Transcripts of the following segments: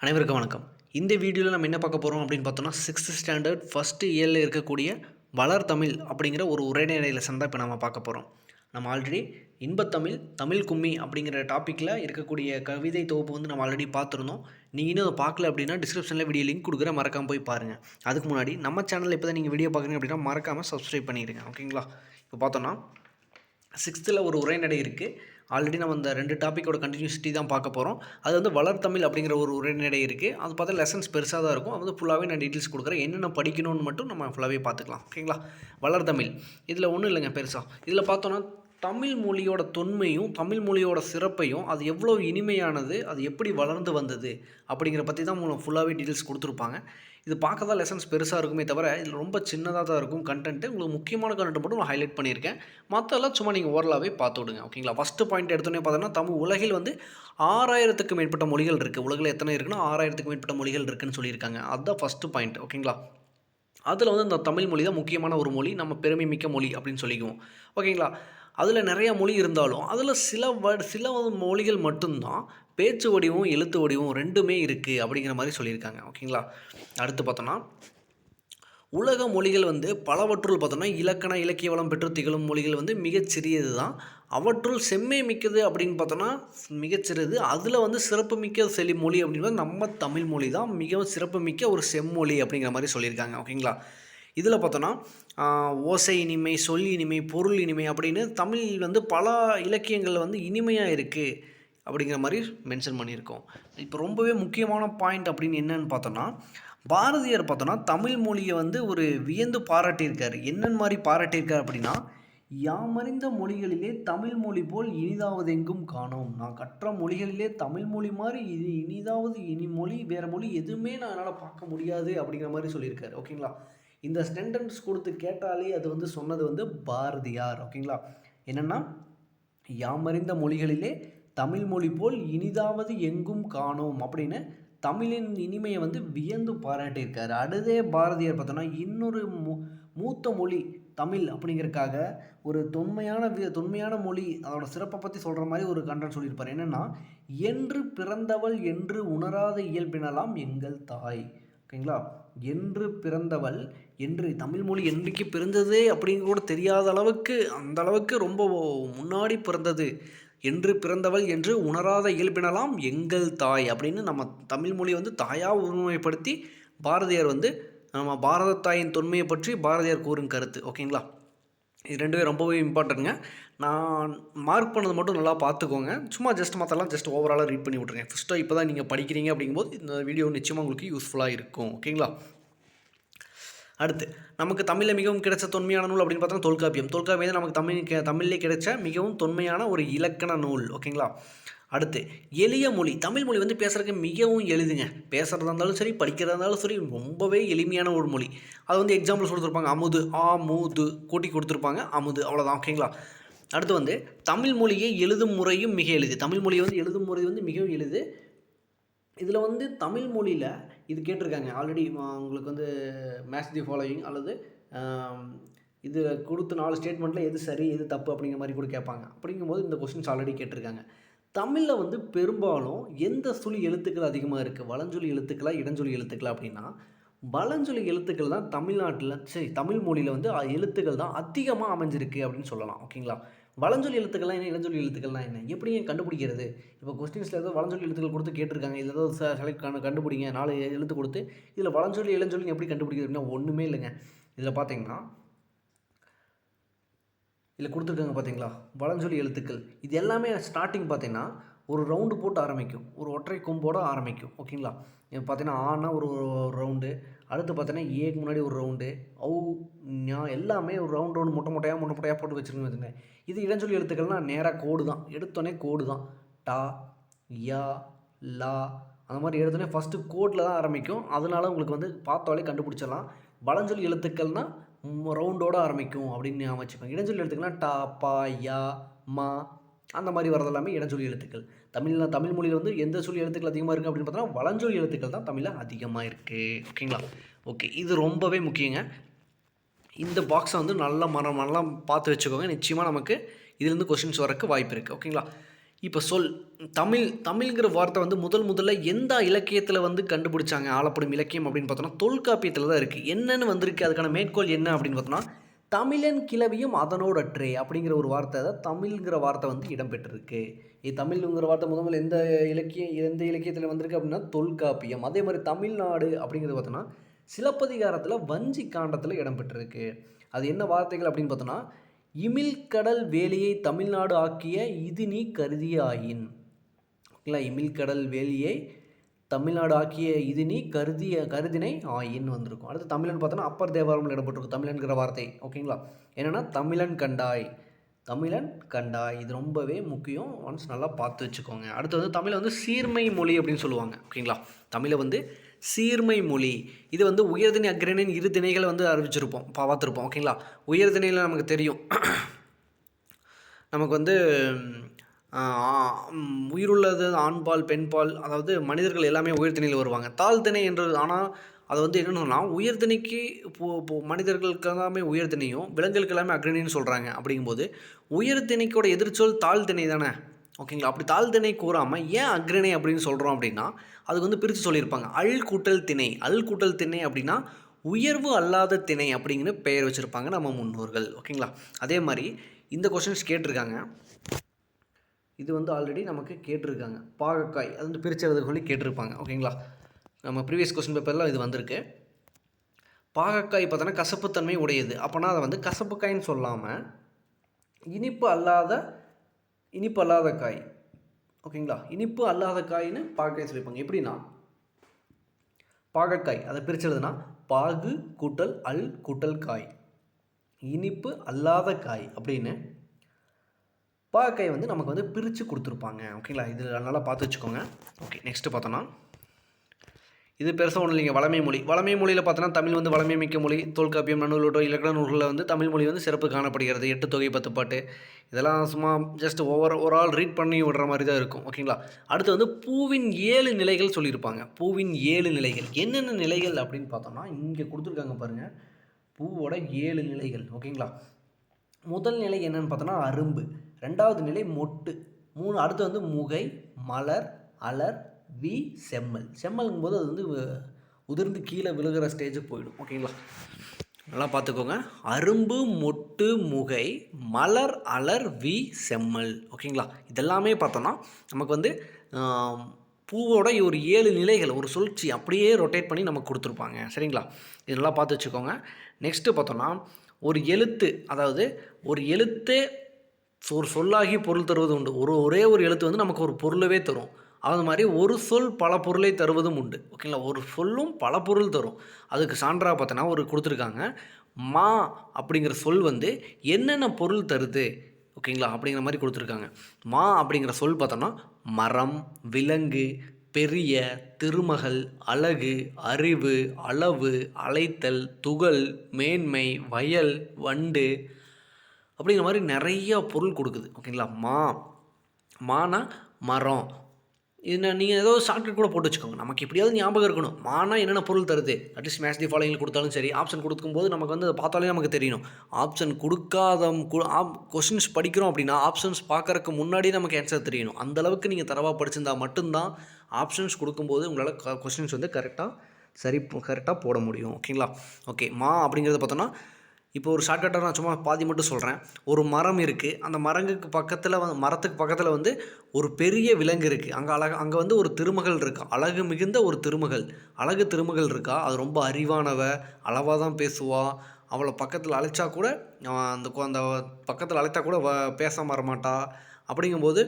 அனைவருக்கும் வணக்கம். இந்த வீடியோவில் நம்ம என்ன பார்க்க போகிறோம் அப்படின்னு பார்த்தோம்னா, 6th ஸ்டாண்டர்ட் ஃபஸ்ட் இயரில் இருக்கக்கூடிய வளர் தமிழ் அப்படிங்கிற ஒரு உரைநடை லெசன் தான் இப்போ நம்ம பார்க்க போகிறோம். நம்ம ஆல்ரெடி இன்பத்தமிழ், தமிழ் கும்மி அப்படிங்கிற டாப்பிக்கில் இருக்கக்கூடிய கவிதை தொகுப்பு வந்து நம்ம ஆல்ரெடி பார்த்துருந்தோம். நீங்கள் இன்னும் அதை பார்க்கல அப்படின்னா டிஸ்கிரிப்ஷனில் வீடியோ லிங்க் கொடுக்குறேன், மறக்காமல் போய் பாருங்கள். அதுக்கு முன்னாடி நம்ம சேனலில் இப்போ தான் நீங்கள் வீடியோ பார்க்குறீங்க அப்படின்னா மறக்காமல் சப்ஸ்கிரைப் பண்ணிடுங்க. ஓகேங்களா? இப்போ பார்த்தோன்னா 6th ஒரு உரைநடை இருக்குது. ஆல்ரெடி நம்ம இந்த 2 டாப்பிக்கோட கண்டினியூசிட்டி தான் பார்க்க போகிறோம். அது வந்து வளர் தமிழ் அப்படிங்கிற ஒரு உரைநடை இருக்குது. அது பார்த்தா லெசன்ஸ் பெருசாக தான் இருக்கும். அது வந்து ஃபுல்லாகவே நான் டீட்டெயில்ஸ் கொடுக்குறேன். என்னென்ன படிக்கணும்னு மட்டும் நம்ம ஃபுல்லாகவே பார்த்துக்கலாம். ஓகேங்களா? வளர் தமிழ் இதில் ஒன்றும் இல்லைங்க பெருசாக. இதில் பார்த்தோன்னா தமிழ் மொழியோட தொன்மையும் தமிழ் மொழியோட சிறப்பையும் அது எவ்வளோ இனிமையானது, அது எப்படி வளர்ந்து வந்தது அப்படிங்கிற பற்றி தான் ஃபுல்லாகவே டீட்டெயில்ஸ் கொடுத்துருப்பாங்க. இது பார்க்க தான் லெசன்ஸ் பெருசாக இருக்குமே தவிர இதில் ரொம்ப சின்னதாக தான் இருக்கும் கண்டென்ட்டு. உங்களுக்கு முக்கியமான கண்டென்ட் மட்டும் நான் ஹைலைட் பண்ணியிருக்கேன். மற்றெல்லாம் சும்மா நீங்கள் ஓரலாகவே பார்த்து விடுங்க. ஓகேங்களா? ஃபஸ்ட்டு பாயிண்ட் எடுத்தோன்னே பார்த்தோன்னா தமிழ் உலகில் வந்து 6000க்கும் மேற்பட்ட மொழிகள் இருக்குது. உலகில் எத்தனை இருக்குன்னா 6000க்கும் மேற்பட்ட மொழிகள் இருக்குதுன்னு சொல்லியிருக்காங்க. அதுதான் ஃபஸ்ட்டு பாயிண்ட். ஓகேங்களா? அதில் வந்து இந்த தமிழ் மொழி தான் முக்கியமான ஒரு மொழி. நம்ம பெருமை மிக்க மொழி அப்படின்னு சொல்லிக்குவோம். ஓகேங்களா? அதில் நிறையா மொழி இருந்தாலும் அதில் சில மொழிகள் மட்டும்தான் பேச்சு வடிவம் எழுத்து வடிவம் 2மே இருக்குது அப்படிங்கிற மாதிரி சொல்லியிருக்காங்க. ஓகேங்களா? அடுத்து பார்த்தோன்னா உலக மொழிகள் வந்து பலவற்றுள் பார்த்தோன்னா இலக்கண இலக்கிய வளம் பெற்று திகழும் மொழிகள் வந்து மிகச்சிறியது தான். அவற்றுள் செம்மை மிக்கது அப்படின்னு பார்த்தோன்னா மிகச்சிறியது. அதில் வந்து சிறப்புமிக்க மொழி அப்படின்றது நம்ம தமிழ் மொழி தான் மிகவும் சிறப்புமிக்க ஒரு செம்மொழி அப்படிங்கிற மாதிரி சொல்லியிருக்காங்க. ஓகேங்களா? இதில் பார்த்தோன்னா ஓசை இனிமை, சொல் இனிமை, பொருள் இனிமை அப்படின்னு தமிழ் வந்து பல இலக்கியங்களில் வந்து இனிமையாக இருக்குது அப்படிங்கிற மாதிரி மென்ஷன் பண்ணியிருக்கோம். இப்போ ரொம்பவே முக்கியமான பாயிண்ட் அப்படின்னு என்னன்னு பார்த்தோன்னா, பாரதியார் பார்த்தோன்னா தமிழ் மொழியை வந்து ஒரு வியந்து பாராட்டியிருக்கார். என்னென்ன மாதிரி பாராட்டியிருக்கார் அப்படின்னா, யாமறிந்த மொழிகளிலே தமிழ் மொழி போல் இனிதாவது எங்கும் காணோம். நான் கற்ற மொழிகளிலே தமிழ் மொழி மாதிரி இனிதாவது மொழி வேறு மொழி எதுவுமே நான் என்னால் பார்க்க முடியாது அப்படிங்கிற மாதிரி சொல்லியிருக்காரு. ஓகேங்களா? இந்த சென்டென்ஸ் கொடுத்து கேட்டாலே அது வந்து சொன்னது வந்து பாரதியார். ஓகேங்களா? என்னென்னா யாமறிந்த மொழிகளிலே தமிழ் மொழி போல் இனிதாவது எங்கும் காணோம் அப்படின்னு தமிழின் இனிமையை வந்து வியந்து பாராட்டியிருக்காரு. அடுத்தே பாரதியார் பார்த்தோன்னா இன்னொரு மூத்த மொழி தமிழ் அப்படிங்கிறதுக்காக ஒரு தொன்மையான மொழி அதோட சிறப்பை பற்றி சொல்கிற மாதிரி ஒரு கண்டென்ட் சொல்லியிருப்பார். என்னென்னா என்று பிறந்தவள் என்று உணராத இயல்பினலாம் எங்கள் தாய். ஓகேங்களா? என்று பிறந்தவள் என்று தமிழ் மொழி என்றைக்கு பிறந்தது அப்படிங்கிற கூட தெரியாத அளவுக்கு அந்த அளவுக்கு ரொம்ப முன்னாடி பிறந்தது. என்று பிறந்தவள் என்று உணராத இயல்பினலாம் எங்கள் தாய் அப்படின்னு நம்ம தமிழ் மொழி வந்து தாயாக உரிமைப்படுத்தி பாரதியார் வந்து நம்ம பாரத தாயின் தொன்மையை பற்றி பாரதியார் கூறும் கருத்து. ஓகேங்களா? இது 2மே ரொம்பவே இம்பார்ட்டன்ட்ங்க. நான் மார்க் பண்ணது மட்டும் நல்லா பார்த்துக்கோங்க. சும்மா மற்றெல்லாம் ஓவராலாக ரீட் பண்ணி விட்ருங்க. ஃபஸ்ட்டாக இப்போ தான் நீங்கள் படிக்கிறீங்க அப்படிங்கும்போது இந்த வீடியோ நிச்சயமாக உங்களுக்கு யூஸ்ஃபுல்லாக இருக்கும். ஓகேங்களா? அடுத்து நமக்கு தமிழில் மிகவும் கிடைச்ச தொன்மையான நூல் அப்படின்னு பார்த்தோம்னா தொல்காப்பியம். தொல்காப்பியம் தான் நமக்கு தமிழ்லேயே கிடைச்ச மிகவும் தொன்மையான ஒரு இலக்கண நூல். ஓகேங்களா? அடுத்து எளிய மொழி. தமிழ் மொழி வந்து பேசுகிறதுக்கு மிகவும் எளிதுங்க. பேசுகிறதா இருந்தாலும் சரி, படிக்கிறதா இருந்தாலும் சரி, ரொம்பவே எளிமையான ஒரு மொழி. அது வந்து எக்ஸாம்பிள்ஸ் கொடுத்துருப்பாங்க. அமுது, மூது கூட்டி கொடுத்துருப்பாங்க. அமுது, அவ்வளோதான். ஓகேங்களா? அடுத்து வந்து தமிழ் மொழியை எழுதும் முறையும் மிக எளிது. தமிழ் மொழியை வந்து எழுதும் முறை வந்து மிகவும் எளிது. இதில் வந்து தமிழ் மொழியில் இது கேட்டிருக்காங்க ஆல்ரெடி. உங்களுக்கு வந்து மேட்ச் தி ஃபாலோயிங் அல்லது இது கொடுத்த 4 ஸ்டேட்மெண்ட்டில் எது சரி எது தப்பு அப்படிங்கிற மாதிரி கூட கேட்பாங்க. அப்படிங்கும்போது இந்த கொஸ்டின்ஸ் ஆல்ரெடி கேட்டிருக்காங்க. தமிழில் வந்து பெரும்பாலும் எந்த சுழி எழுத்துக்கள் அதிகமாக இருக்குது? வலஞ்சொலி எழுத்துக்களா, இடஞ்சொலி எழுத்துக்களா அப்படின்னா வலஞ்சொலி எழுத்துக்கள் தான் தமிழ் மொழியில் வந்து எழுத்துக்கள் தான் அதிகமாக அமைஞ்சிருக்கு அப்படின்னு சொல்லலாம். ஓகேங்களா? வலஞ்சொலி எழுத்துக்கள்லாம் என்ன, இடஞ்சொலி எழுத்துக்கள்லாம் என்ன, எப்படி கண்டுபிடிக்கிறது? இப்போ கொஸ்டின்ஸில் ஏதோ வலஞ்சொலி எழுத்துக்கள் கொடுத்து கேட்டிருக்காங்க. இதில் ஏதோ செலக்ட் கண்டுபிடிங்க 4 எழுத்து கொடுத்து இதில் வலஞ்சொலி இளஞ்சொலி எப்படி கண்டுபிடிக்கிறது அப்படின்னா ஒன்றுமே இல்லைங்க. இதில் பார்த்தீங்கன்னா இதில் கொடுத்துருக்காங்க பார்த்தீங்களா, வலஞ்சொலி எழுத்துக்கள். இது எல்லாமே ஸ்டார்டிங் பார்த்தீங்கன்னா ஒரு ரவுண்டு போட்டு ஆரம்பிக்கும், ஒரு ஒற்றை கொம்போடு ஆரம்பிக்கும். ஓகேங்களா? இப்போ பார்த்தீங்கன்னா ஆனா ஒரு ரவுண்டு, அடுத்து பார்த்தீங்கன்னா ஏக்கு முன்னாடி ஒரு ரவுண்டு, ஞா எல்லாமே ஒரு ரவுண்டு முட்டை முட்டையாக போட்டு வச்சுருக்கோன்னு வச்சுங்க. இது இடஞ்சொல்லி எழுத்துக்கள்னால் நேராக கோடு தான். எடுத்தோடனே கோடு தான். டா, யா, லா அந்த மாதிரி எடுத்தோடனே ஃபஸ்ட்டு கோட்டில் தான் ஆரம்பிக்கும். அதனால உங்களுக்கு வந்து பார்த்தாலே கண்டுபிடிச்சிடலாம். வலஞ்சொல்லி எழுத்துக்கள்னால் ரவுண்டோடு ஆரம்பிக்கும் அப்படின்னு ஞாபகம் வச்சுக்கோங்க. இடஞ்சொல்லி எழுத்துக்கள்னால் டா, பா, யா, மா அந்த மாதிரி வரது எல்லாமே இடஞ்சொல்லி எழுத்துக்கள். தமிழ் மொழியில் வந்து எந்த சொல்லி எழுத்துக்கள் அதிகமாக இருக்குது அப்படின்னு பார்த்தோன்னா வலஞ்சொல்லி எழுத்துக்கள் தான் தமிழில் அதிகமாக இருக்குது. ஓகேங்களா? ஓகே, இது ரொம்பவே முக்கியங்க. இந்த பாக்ஸை வந்து நல்லா பார்த்து வச்சுக்கோங்க. நிச்சயமாக நமக்கு இதுலேருந்து கொஸ்டின்ஸ் வரக்கு வாய்ப்பு இருக்குது. ஓகேங்களா? இப்போ தமிழ்ங்கிற வார்த்தை வந்து முதல்ல எந்த இலக்கியத்தில் வந்து கண்டுபிடிச்சாங்க ஆளப்படும் இலக்கியம் அப்படின்னு பார்த்தோன்னா தொல்காப்பியத்தில் தான் இருக்குது. என்னென்னு வந்திருக்கு, அதுக்கான மேற்கோள் என்ன அப்படின்னு பார்த்தோன்னா தமிழன் கிளவியும் அதனோடற்றே அப்படிங்கிற ஒரு வார்த்தை தான் தமிழ்ங்கிற வார்த்தை வந்து இடம்பெற்றிருக்கு. தமிழ்ங்கிற வார்த்தை முதல்ல எந்த இலக்கியத்தில் வந்திருக்கு அப்படின்னா தொல்காப்பியம். அதே மாதிரி தமிழ்நாடு அப்படிங்கிறது பார்த்தோன்னா சிலப்பதிகாரத்தில் வஞ்சி காண்டத்தில் இடம்பெற்றிருக்கு. அது என்ன வார்த்தைகள் அப்படின்னு பார்த்தோன்னா இமிழ்கடல் வேலியை தமிழ்நாடு ஆக்கிய இது நீ கருதிய ஆயின். ஓகேங்களா, இமிழ்கடல் வேலியை தமிழ்நாடு ஆக்கிய இது நீ கருதினை ஆயின் வந்திருக்கும். அடுத்து தமிழன் பார்த்தோன்னா அப்பர் தேவாரமில் இடம்பெற்றிருக்கும் தமிழன்கிற வார்த்தை. ஓகேங்களா, என்னென்னா தமிழன் கண்டாய் இது ரொம்பவே முக்கியம். ஒன்ஸ் நல்லா பார்த்து வச்சுக்கோங்க. அடுத்து வந்து தமிழை வந்து சீர்மை மொழி அப்படின்னு சொல்லுவாங்க. ஓகேங்களா, தமிழை வந்து சீர்மை மொழி. இது வந்து உயர்திணை அக்ரணின் இரு திணைகளை வந்து அறிவிச்சிருப்போம், பார்த்துருப்போம். ஓகேங்களா, உயர்திணையில் நமக்கு தெரியும், நமக்கு வந்து உயிருள்ளது ஆண்பால் பெண்பால், அதாவது மனிதர்கள் எல்லாமே உயர்திணையில் வருவாங்க. தாழ்திணை என்றது ஆனால் அது வந்து என்னென்னா உயர்திணைக்கு மனிதர்களுக்கு எல்லாமே உயர்திணையும் விலங்குகளுக்கு எல்லாமே அக்ரணின்னு சொல்கிறாங்க. அப்படிங்கும்போது உயர்திணைக்கோட எதிர்ச்சொல் தாழ்திணை தானே. ஓகேங்களா, அப்படி தாழ்திணை கூறாமல் ஏன் அக்ரணை அப்படின்னு சொல்கிறோம் அப்படின்னா அதுக்கு வந்து பிரித்து சொல்லியிருப்பாங்க. அல் கூட்டல் திணை அப்படின்னா உயர்வு அல்லாத திணை அப்படிங்கிற பெயர் வச்சுருப்பாங்க நம்ம முன்னோர்கள். ஓகேங்களா, அதே மாதிரி இந்த கொஸ்டின்ஸ் கேட்டிருக்காங்க. இது வந்து ஆல்ரெடி நமக்கு கேட்டிருக்காங்க. பாகக்காய் அது வந்து பிரித்து எழுத சொல்லி கேட்டிருப்பாங்க. ஓகேங்களா, நம்ம ப்ரீவியஸ் கொஸ்டின் பேப்பரில் இது வந்திருக்கு. பாகக்காய் பார்த்தோன்னா கசப்புத்தன்மை உடையது. அப்போனா அதை வந்து கசப்புக்காயின்னு சொல்லாமல் இனிப்பு அல்லாத காய். ஓகேங்களா, இனிப்பு அல்லாத காயின்னு பாகக்காய் சொல்லியிருப்பாங்க. எப்படின்னா பாகக்காய் அதை பிரிச்சதுன்னா பாகு கூட்டல் அல் கூட்டல் காய், இனிப்பு அல்லாத காய் அப்படின்னு பாகக்காய் வந்து நமக்கு வந்து பிரித்து கொடுத்துருப்பாங்க. ஓகேங்களா, இது நல்லா பார்த்து வச்சுக்கோங்க. ஓகே, நெக்ஸ்ட்டு பார்த்தோன்னா இது பெருசாக ஒன்றும் இல்லைங்க. வளமை மொழியில் பார்த்தோன்னா தமிழ் வந்து வளமை மிக்க மொழி. தொல்காப்பியம் நன்னூலோட்டோ இலக்கண நூல்களில் வந்து தமிழ் மொழி வந்து சிறப்பு காணப்படுகிறது. 8 தொகை 10 பாட்டு இதெல்லாம் சும்மா ஜஸ்ட் ஒரு ஆள் ரீட் பண்ணி விடுற மாதிரி தான் இருக்கும். ஓகேங்களா, அடுத்து வந்து பூவின் 7 நிலைகள் சொல்லியிருப்பாங்க. பூவின் 7 நிலைகள் என்னென்ன நிலைகள் அப்படின்னு பார்த்தோம்னா இங்கே கொடுத்துருக்காங்க பாருங்கள், பூவோட 7 நிலைகள். ஓகேங்களா, முதல் நிலை என்னென்னு பார்த்தோன்னா அரும்பு, 2வது நிலை மொட்டு, 3 அடுத்து வந்து முகை, மலர், அலர், வி, செம்மல்ங்கும் போது அது வந்து உதிர்ந்து கீழே விழுகிற ஸ்டேஜுக்கு போயிடும். ஓகேங்களா, நல்லா பார்த்துக்கோங்க. அரும்பு, மொட்டு, முகை, மலர், அலர், வி, செம்மல். ஓகேங்களா, இதெல்லாமே பார்த்தோன்னா நமக்கு வந்து பூவோட ஒரு 7 நிலைகள், ஒரு சுழற்சி அப்படியே ரொட்டேட் பண்ணி நமக்கு கொடுத்துருப்பாங்க. சரிங்களா, இதெல்லாம் பார்த்து வச்சுக்கோங்க. நெக்ஸ்ட்டு பார்த்தோன்னா ஒரு எழுத்து, அதாவது ஒரு எழுத்தே ஒரு சொல்லாகி பொருள் தருவது உண்டு. ஒரே ஒரு எழுத்து வந்து நமக்கு ஒரு பொருளவே தரும். அது மாதிரி ஒரு சொல் பல பொருளை தருவதும் உண்டு. ஓகேங்களா, ஒரு சொல்லும் பல பொருள் தரும். அதுக்கு சான்றாக பார்த்தோன்னா ஒரு கொடுத்துருக்காங்க. மா அப்படிங்கிற சொல் வந்து என்னென்ன பொருள் தருது ஓகேங்களா அப்படிங்கிற மாதிரி கொடுத்துருக்காங்க. மா அப்படிங்கிற சொல் பார்த்தோன்னா மரம், விலங்கு, பெரிய, திருமகள், அழகு, அறிவு, அளவு, அழைத்தல், துகள், மேன்மை, வயல், வண்டு அப்படிங்கிற மாதிரி நிறையா பொருள் கொடுக்குது. ஓகேங்களா, மானா மரம். இது நீங்கள் ஏதோ ஷார்ட்கட் கூட போட்டு வச்சுக்கோங்க. நமக்கு எப்படியாவது ஞாபகம் இருக்கணும். மானா என்னென்ன பொருள் தருது, அட்லீஸ்ட் மேட்ச் தி ஃபாலோயிங் கொடுத்தாலும் சரி, ஆப்ஷன் கொடுக்கும்போது நமக்கு வந்து அதை பார்த்தாலே நமக்கு தெரியணும். ஆப்ஷன் கொஸ்டின்ஸ் படிக்கிறோம் அப்படின்னா ஆப்ஷன்ஸ் பார்க்கறதுக்கு முன்னாடி நமக்கு ஆன்சர் தெரியணும். அந்தளவுக்கு நீங்கள் தரவாக படிச்சிருந்தா மட்டும்தான் ஆப்ஷன்ஸ் கொடுக்கும்போது உங்களால் கொஸ்டின்ஸ் வந்து கரெக்டாக போட முடியும். ஓகேங்களா, ஓகே. அப்படிங்கிறத பார்த்தோன்னா இப்போ ஒரு ஷார்ட்கட்டாக நான் சும்மா பாதி மட்டும் சொல்கிறேன். ஒரு மரம் இருக்குது, அந்த மரத்துக்கு பக்கத்தில் வந்து ஒரு பெரிய விலங்கு இருக்குது. அங்கே வந்து ஒரு திருமகள் இருக்கா, அழகு மிகுந்த ஒரு திருமகள் இருக்கா. அது ரொம்ப அறிவானவ, அளவாக தான் பேசுவா. அவளை பக்கத்தில் அழைச்சா கூட அந்த பக்கத்தில் அழைத்தா கூட பேசாமல் வரமாட்டா. அப்படிங்கும்போது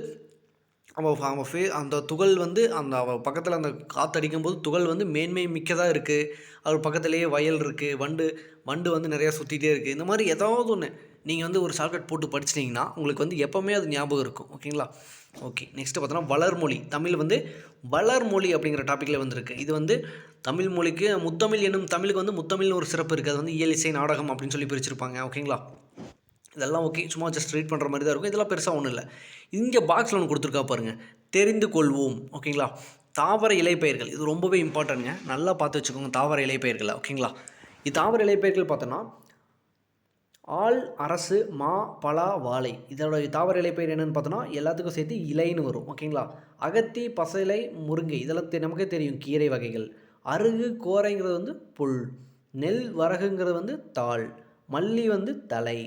அந்த துகள் வந்து அவள் பக்கத்தில் அந்த காற்றடிக்கும்போது துகள் வந்து மேன்மை மிக்கதாக இருக்குது. அவர் பக்கத்துலேயே வயல் இருக்குது, வண்டு வந்து நிறையா சுற்றிட்டே இருக்குது. இந்த மாதிரி ஏதாவது ஒன்று நீங்கள் வந்து ஒரு ஷார்ட்கட் போட்டு படிச்சிட்டிங்கன்னா உங்களுக்கு வந்து எப்போவுமே அது ஞாபகம் இருக்கும். ஓகேங்களா, ஓகே. நெக்ஸ்ட்டு பார்த்தோன்னா வளர்மொழி. தமிழ் வந்து வளர்மொழி அப்படிங்கிற டாப்பிக்கில் வந்திருக்கு. இது வந்து தமிழ் மொழிக்கு தமிழுக்கு வந்து முத்தமிழ்னு ஒரு சிறப்பு இருக்குது. அது வந்து இயல், இசை, நாடகம் அப்படின்னு சொல்லி பிரிச்சிருப்பாங்க. ஓகேங்களா, இதெல்லாம் ஓகே, சும்மா ஜஸ்ட் ரீட் பண்ணுற மாதிரி தான் இருக்கும். இதெல்லாம் பெருசாக ஒன்றும் இல்லை. இங்கே பாக்ஸில் ஒன்று கொடுத்துருக்கா பாருங்கள், தெரிந்து கொள்வோம். ஓகேங்களா, தாவர இலைப்பெயர்கள் இது ரொம்பவே இம்பார்ட்டன்ட்ங்க. நல்லா பார்த்து வச்சுக்கோங்க தாவர இலைப்பெயர்களை. ஓகேங்களா, தாவர இலைப்பெயர்கள் பார்த்தோன்னா ஆல், அரசு, மா, பலா, வாழை இதோட தாவர இலை பெயர் என்னென்னு பார்த்தோன்னா எல்லாத்துக்கும் சேர்த்து இலைன்னு வரும். ஓகேங்களா? அகத்தி, பசலை, முருங்கை இதெல்லாம் நமக்கே தெரியும் கீரை வகைகள். அருகு, கோரைங்கிறது வந்து புல். நெல், வரகுங்கிறது வந்து தாள். மல்லி வந்து தலை.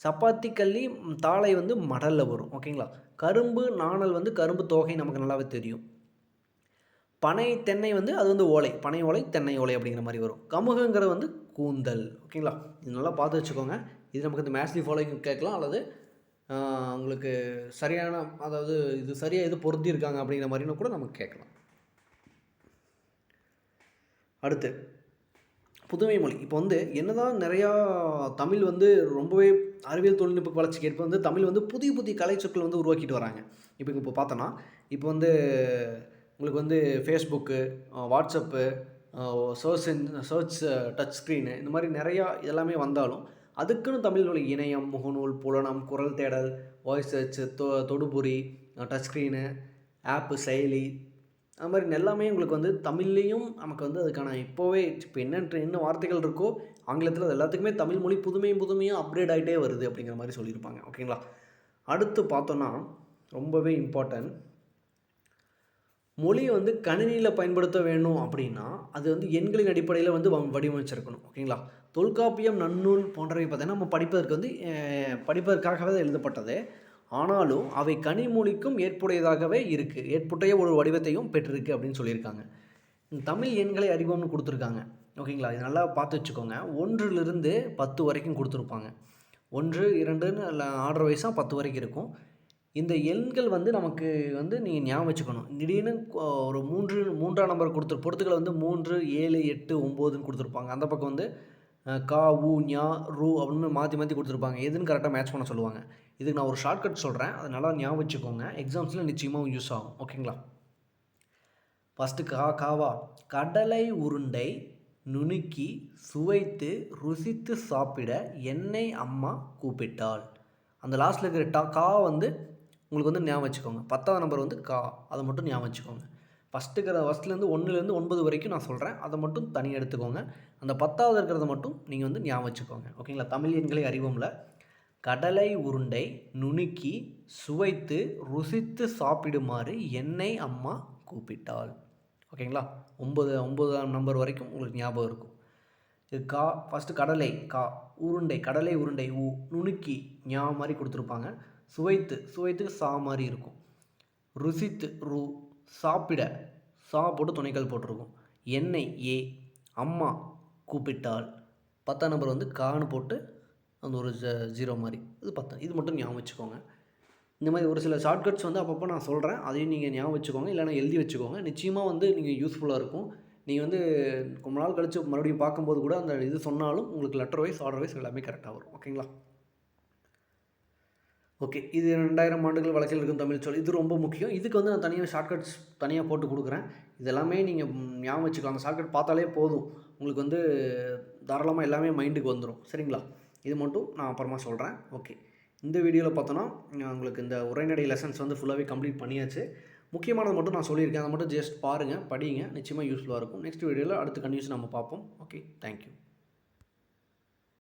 சப்பாத்தி கள்ளி தாளை வந்து மடலில் வரும். ஓகேங்களா? கரும்பு, நாணல் வந்து கரும்பு தோகை நமக்கு நல்லாவே தெரியும். பனை, தென்னை வந்து அது வந்து ஓலை. பனை ஓலை, தென்னை ஓலை அப்படிங்கிற மாதிரி வரும். கமுகுங்கிறது வந்து கூந்தல். ஓகேங்களா? இது நல்லா பார்த்து வச்சுக்கோங்க. இது நமக்கு இந்த மேத்ஸ்லி ஃபாலோயிங் கேட்கலாம், அல்லது உங்களுக்கு சரியான, அதாவது இது சரியாக எது பொருத்தி இருக்காங்க அப்படிங்கிற மாதிரின்னு கூட நமக்கு கேட்கலாம். அடுத்து புதுமை மொழி. இப்போ வந்து என்னதான் நிறையா தமிழ் வந்து ரொம்பவே அறிவியல் தொழில்நுட்ப வளர்ச்சிக்கு ஏற்ப வந்து தமிழ் வந்து புதிய புதிய கலை சொற்கள் வந்து உருவாக்கிட்டு வராங்க. இப்போ பார்த்தோன்னா இப்போ வந்து உங்களுக்கு வந்து Facebook, WhatsApp, search touch screen இந்த மாதிரி நிறையா எல்லாமே வந்தாலும் அதுக்குன்னு தமிழ் இணையம், முகநூல், புலனம், குரல் தேடல், வாய்ஸ் சர்ச், தொடுபொறி, டச் ஸ்க்ரீனு, ஆப்பு, செயலி அது மாதிரி எல்லாமே உங்களுக்கு வந்து தமிழ்லேயும் நமக்கு வந்து அதுக்கான இப்போவே இப்போ என்ன வார்த்தைகள் இருக்கோ ஆங்கிலத்தில் அது எல்லாத்துக்குமே தமிழ் மொழி புதுமையாக அப்கிரேட் ஆகிட்டே வருது அப்படிங்கிற மாதிரி சொல்லியிருப்பாங்க. ஓகேங்களா? அடுத்து பார்த்தோன்னா ரொம்பவே இம்பார்ட்டன்ட், மொழியை வந்து கணினியில் பயன்படுத்த வேணும் அப்படின்னா அது வந்து எண்களின் அடிப்படையில் வந்து வடிவமைச்சிருக்கணும். ஓகேங்களா? தொல்காப்பியம், நன்னூல் போன்றவை பார்த்தீங்கன்னா நம்ம படிப்பதற்காகவே எழுதப்பட்டது. ஆனாலும் அவை கனிமொழிக்கும் ஏற்புடையதாகவே இருக்குது, ஏற்புடைய ஒரு வடிவத்தையும் பெற்றிருக்கு அப்படின்னு சொல்லியிருக்காங்க. தமிழ் எண்களை அறிவோம்னு கொடுத்துருக்காங்க. ஓகேங்களா? இது நல்லா பார்த்து வச்சுக்கோங்க. 1லிருந்து 10 வரைக்கும் கொடுத்துருப்பாங்க. 1, 2ன்னு ஆர்டர் வைஸாக 10 வரைக்கும் இருக்கும். இந்த எண்கள் வந்து நமக்கு வந்து நீங்கள் ஞாபகம் வச்சுக்கணும். திடீர்னு ஒரு 3ஆம் நம்பர் பொறுத்துக்களை வந்து 3, 7, 8, 9ன்னு கொடுத்துருப்பாங்க. அந்த பக்கம் வந்து கா, உ, ஞா, ரு அப்படின்னு மாற்றி கொடுத்துருப்பாங்க. எதுன்னு கரெக்டாக மேட்ச் பண்ண சொல்லுவாங்க. இதுக்கு நான் ஒரு ஷார்ட்கட் சொல்கிறேன், அதை நல்லா ஞாபகம் வச்சுக்கோங்க. எக்ஸாம்ஸில் நிச்சயமாக யூஸ் ஆகும். ஓகேங்களா? ஃபஸ்ட்டு காவா, கடலை உருண்டை நுணுக்கி சுவைத்து ருசித்து சாப்பிட என்னை அம்மா கூப்பிட்டாள். அந்த லாஸ்ட்டில் இருக்கிற கா வந்து உங்களுக்கு வந்து ஞாபகம் வச்சுக்கோங்க. 10ஆவது நம்பர் வந்து கா, அதை மட்டும் ஞாபகம் வச்சுக்கோங்க. ஃபஸ்ட்டுலேருந்து 1லேருந்து 9 வரைக்கும் நான் சொல்கிறேன், அதை மட்டும் தனியாக எடுத்துக்கோங்க. அந்த 10ஆவது இருக்கிறத மட்டும் நீங்கள் வந்து ஞாபகம் வச்சுக்கோங்க. ஓகேங்களா? தமிழ் எண்களை அறிவோம்ல, கடலை உருண்டை நுணுக்கி சுவைத்து ருசித்து சாப்பிடுமாறு என்னை அம்மா கூப்பிட்டாள். ஓகேங்களா? 9ஆம் நம்பர் வரைக்கும் உங்களுக்கு ஞாபகம் இருக்கும். இது கா, ஃபஸ்ட்டு கடலை கா, உருண்டை கடலை உருண்டை உ, நுணுக்கி ஞா மாதிரி கொடுத்துருப்பாங்க. சுவைத்துக்கு சா மாதிரி இருக்கும். ருசித்து ரு, சாப்பிட சா போட்டு துணைக்கல் போட்டிருக்கும். எண்ணெய் ஏ, அம்மா கூப்பிட்டாள். 10ஆம் நம்பர் வந்து கான்னு போட்டு அந்த ஒரு 0 மாதிரி, இது 10. இது மட்டும் ஞாபகம் வச்சுக்கோங்க. இந்த மாதிரி ஒரு சில ஷார்ட்கட்ஸ் வந்து அப்பப்போ நான் சொல்கிறேன், அதையும் நீங்கள் ஞாபகம் வச்சுக்கோங்க, இல்லைனா எழுதி வச்சுக்கோங்க. நிச்சயமாக வந்து நீங்கள் யூஸ்ஃபுல்லாக இருக்கும். நீங்கள் வந்து ரொம்ப நாள் கழித்து மறுபடியும் பார்க்கும்போது கூட அந்த இது சொன்னாலும் உங்களுக்கு லெட்டர் வைஸ், ஆர்டர் வைஸ் எல்லாமே கரெக்டாக வரும். ஓகேங்களா? ஓகே, இது 2000 ஆண்டுகள் வழக்கில் இருக்கும் தமிழ் சொல். இது ரொம்ப முக்கியம். இதுக்கு வந்து நான் தனியாக ஷார்ட்கட்ஸ் தனியாக போட்டு கொடுக்குறேன். இதெல்லாமே நீங்கள் ஞாபகம் வச்சுக்கோங்க. அந்த ஷார்ட்கட் பார்த்தாலே போதும், உங்களுக்கு வந்து தாராளமாக எல்லாமே மைண்டுக்கு வந்துடும். சரிங்களா? இது மட்டும் நான் அப்புறமா சொல்கிறேன். ஓகே, இந்த வீடியோவில் பார்த்தோன்னா உங்களுக்கு இந்த உரைநடை லெசன்ஸ் வந்து ஃபுல்லாகவே கம்ப்ளீட் பண்ணியாச்சு. முக்கியமானது மட்டும் நான் சொல்லியிருக்கேன், அதை மட்டும் ஜஸ்ட் பாருங்கள், படிங்க. நிச்சயமாக யூஸ்ஃபுல்லாக இருக்கும். நெக்ஸ்ட் வீடியோவில் அடுத்த கன்டினியூஸ் நம்ம பார்ப்போம். Okay, thank you.